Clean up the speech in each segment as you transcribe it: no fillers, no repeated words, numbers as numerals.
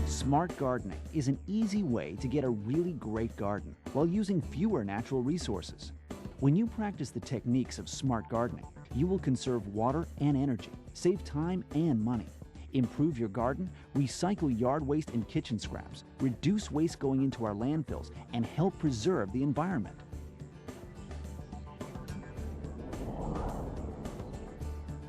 Smart gardening is an easy way to get a really great garden while using fewer natural resources. When you practice the techniques of smart gardening, you will conserve water and energy, save time and money, improve your garden, recycle yard waste and kitchen scraps, reduce waste going into our landfills, and help preserve the environment.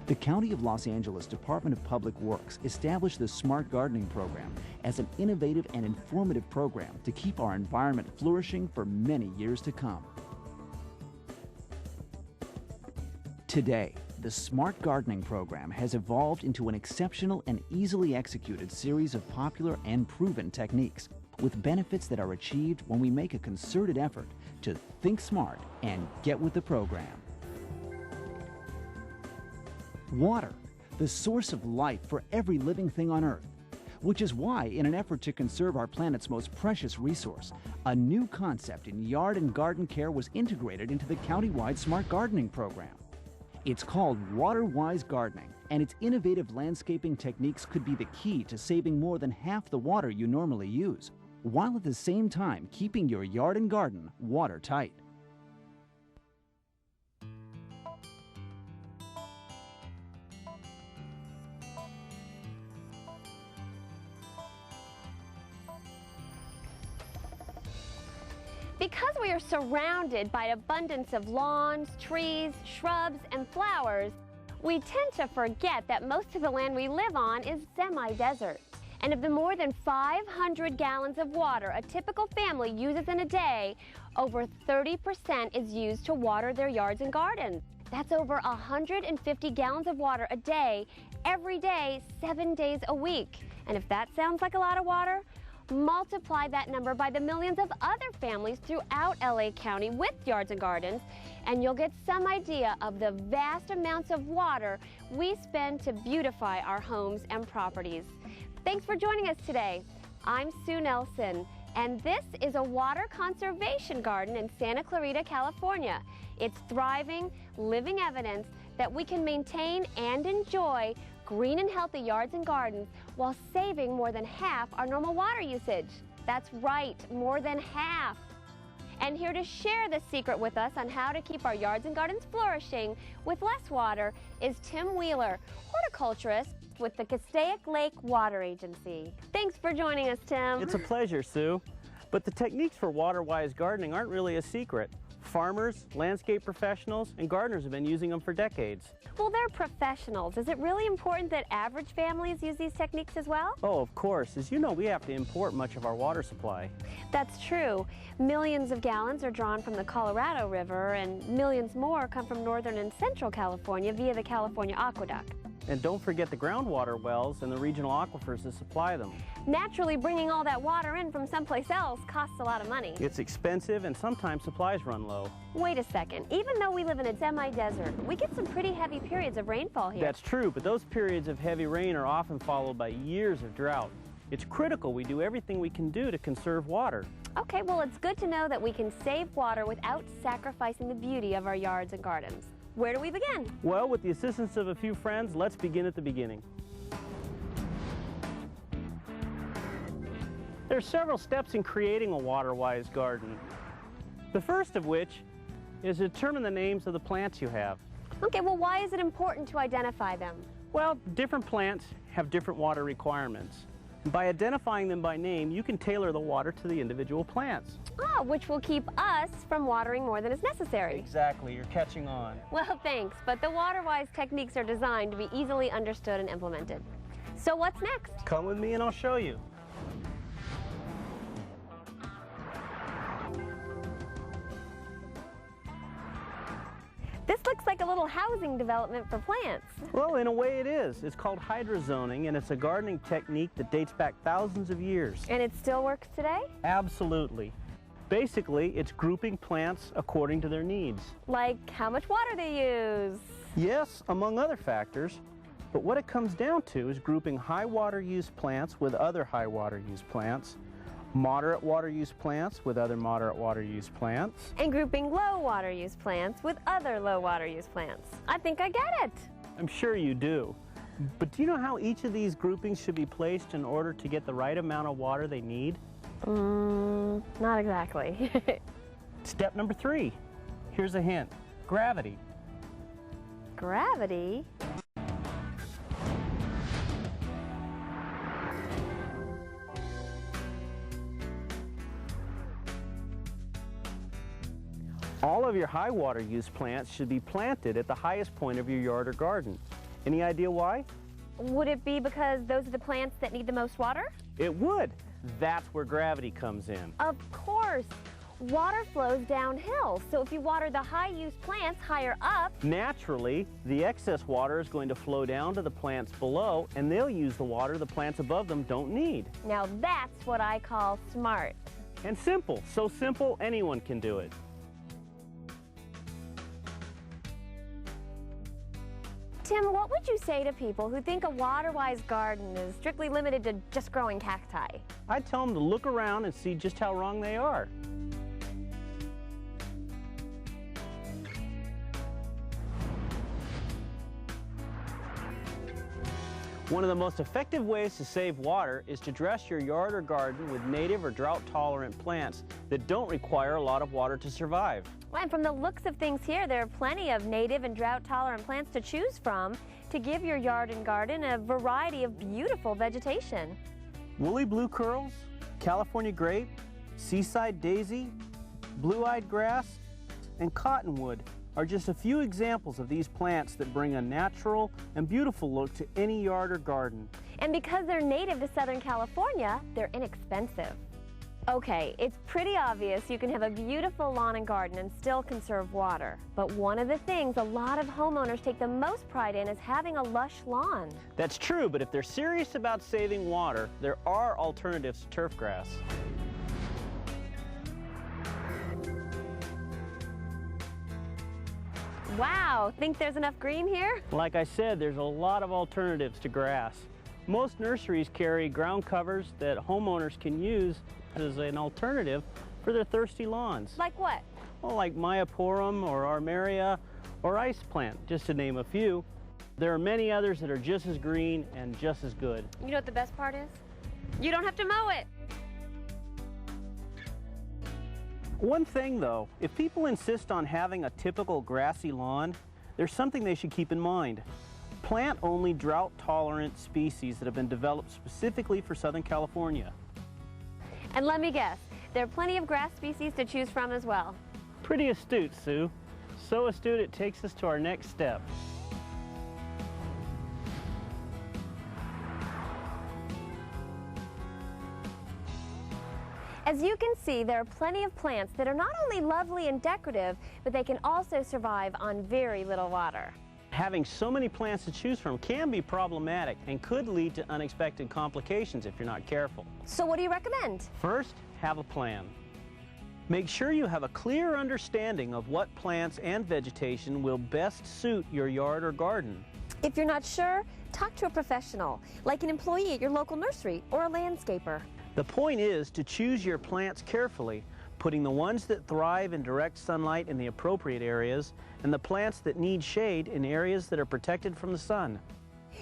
The County of Los Angeles Department of Public Works established the Smart Gardening Program as an innovative and informative program to keep our environment flourishing for many years to come. Today, the Smart Gardening Program has evolved into an exceptional and easily executed series of popular and proven techniques with benefits that are achieved when we make a concerted effort to think smart and get with the program. Water, the source of life for every living thing on Earth, which is why, in an effort to conserve our planet's most precious resource, a new concept in yard and garden care was integrated into the Countywide Smart Gardening Program. It's called Water-Wise Gardening, and its innovative landscaping techniques could be the key to saving more than half the water you normally use, while at the same time keeping your yard and garden watertight. Because we are surrounded by an abundance of lawns, trees, shrubs, and flowers, we tend to forget that most of the land we live on is semi-desert. And of the more than 500 gallons of water a typical family uses in a day, over 30% is used to water their yards and gardens. That's over 150 gallons of water a day, every day, 7 days a week. And if that sounds like a lot of water, multiply that number by the millions of other families throughout LA County with yards and gardens, and you'll get some idea of the vast amounts of water we spend to beautify our homes and properties. Thanks for joining us today. I'm Sue Nelson, and this is a water conservation garden in Santa Clarita, California. It's thriving, living evidence that we can maintain and enjoy green and healthy yards and gardens while saving more than half our normal water usage. That's right, more than half. And here to share the secret with us on how to keep our yards and gardens flourishing with less water is Tim Wheeler, horticulturist with the Castaic Lake Water Agency. Thanks for joining us, Tim. It's a pleasure, Sue. But the techniques for water-wise gardening aren't really a secret. Farmers, landscape professionals, and gardeners have been using them for decades. Well, they're professionals. Is it really important that average families use these techniques as well? Oh, of course. As you know, we have to import much of our water supply. That's true. Millions of gallons are drawn from the Colorado River, and millions more come from northern and central California via the California Aqueduct. And don't forget the groundwater wells and the regional aquifers that supply them. Naturally, bringing all that water in from someplace else costs a lot of money. It's expensive, and sometimes supplies run low. Wait a second. Even though we live in a semi-desert, we get some pretty heavy periods of rainfall here. That's true, but those periods of heavy rain are often followed by years of drought. It's critical we do everything we can do to conserve water. Okay, well, it's good to know that we can save water without sacrificing the beauty of our yards and gardens. Where do we begin? Well, with the assistance of a few friends, let's begin at the beginning. There are several steps in creating a water-wise garden. The first of which is to determine the names of the plants you have. Okay, well, why is it important to identify them? Well, different plants have different water requirements. By identifying them by name, you can tailor the water to the individual plants. Ah, which will keep us from watering more than is necessary. Exactly, you're catching on. Well, thanks, but the water-wise techniques are designed to be easily understood and implemented. So what's next? Come with me and I'll show you. This looks like a little housing development for plants. Well, in a way it is. It's called hydrozoning, and it's a gardening technique that dates back thousands of years. And it still works today? Absolutely. Basically, it's grouping plants according to their needs. Like how much water they use. Yes, among other factors. But what it comes down to is grouping high water use plants with other high water use plants, moderate water use plants with other moderate water use plants, and grouping low water use plants with other low water use plants. I think I get it. I'm sure you do. But do you know how each of these groupings should be placed in order to get the right amount of water they need? Not exactly. Step number 3. Here's a hint. Gravity. Gravity? All of your high water use plants should be planted at the highest point of your yard or garden. Any idea why? Would it be because those are the plants that need the most water? It would. That's where gravity comes in. Of course. Water flows downhill, so if you water the high-use plants higher up, Naturally, the excess water is going to flow down to the plants below, and they'll use the water the plants above them don't need. now that's what I call smart. And simple. So simple, anyone can do it. Tim, what would you say to people who think a water-wise garden is strictly limited to just growing cacti? I'd tell them to look around and see just how wrong they are. One of the most effective ways to save water is to dress your yard or garden with native or drought-tolerant plants that don't require a lot of water to survive. Well, and from the looks of things here, there are plenty of native and drought-tolerant plants to choose from to give your yard and garden a variety of beautiful vegetation. Woolly blue curls, California grape, seaside daisy, blue-eyed grass, and cottonwood are just a few examples of these plants that bring a natural and beautiful look to any yard or garden. And because they're native to Southern California, they're inexpensive. Okay, it's pretty obvious you can have a beautiful lawn and garden and still conserve water. But one of the things a lot of homeowners take the most pride in is having a lush lawn. That's true, but if they're serious about saving water, there are alternatives to turf grass. Wow, think there's enough green here? Like I said, there's a lot of alternatives to grass. Most nurseries carry ground covers that homeowners can use as an alternative for their thirsty lawns. Like what? Well, like Myoporum or Armeria or ice plant, just to name a few. There are many others that are just as green and just as good. You know what the best part is? You don't have to mow it. One thing though, if people insist on having a typical grassy lawn, there's something they should keep in mind. Plant only drought-tolerant species that have been developed specifically for Southern California. And let me guess, there are plenty of grass species to choose from as well. Pretty astute, Sue. So astute it takes us to our next step. As you can see, there are plenty of plants that are not only lovely and decorative, but they can also survive on very little water. Having so many plants to choose from can be problematic and could lead to unexpected complications if you're not careful. So what do you recommend? First, have a plan. Make sure you have a clear understanding of what plants and vegetation will best suit your yard or garden. If you're not sure, talk to a professional, like an employee at your local nursery or a landscaper. The point is to choose your plants carefully, putting the ones that thrive in direct sunlight in the appropriate areas and the plants that need shade in areas that are protected from the sun.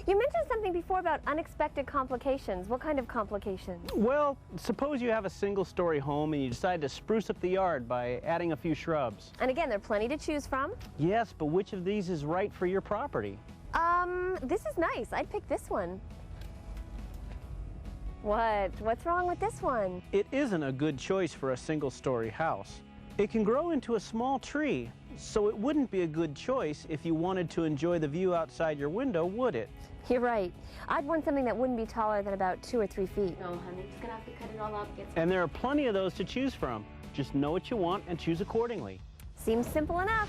You mentioned something before about unexpected complications. What kind of complications? Well, suppose you have a single-story home and you decide to spruce up the yard by adding a few shrubs. And again, there are plenty to choose from. Yes, but which of these is right for your property? This is nice. I'd pick this one. What's wrong with this one? It isn't a good choice for a single-story house. It can grow into a small tree, so it wouldn't be a good choice if you wanted to enjoy the view outside your window, would it? You're right. I'd want something that wouldn't be taller than about 2 or 3 feet. No, honey, just gonna have to cut it all out. And there are plenty of those to choose from. Just know what you want and choose accordingly. Seems simple enough.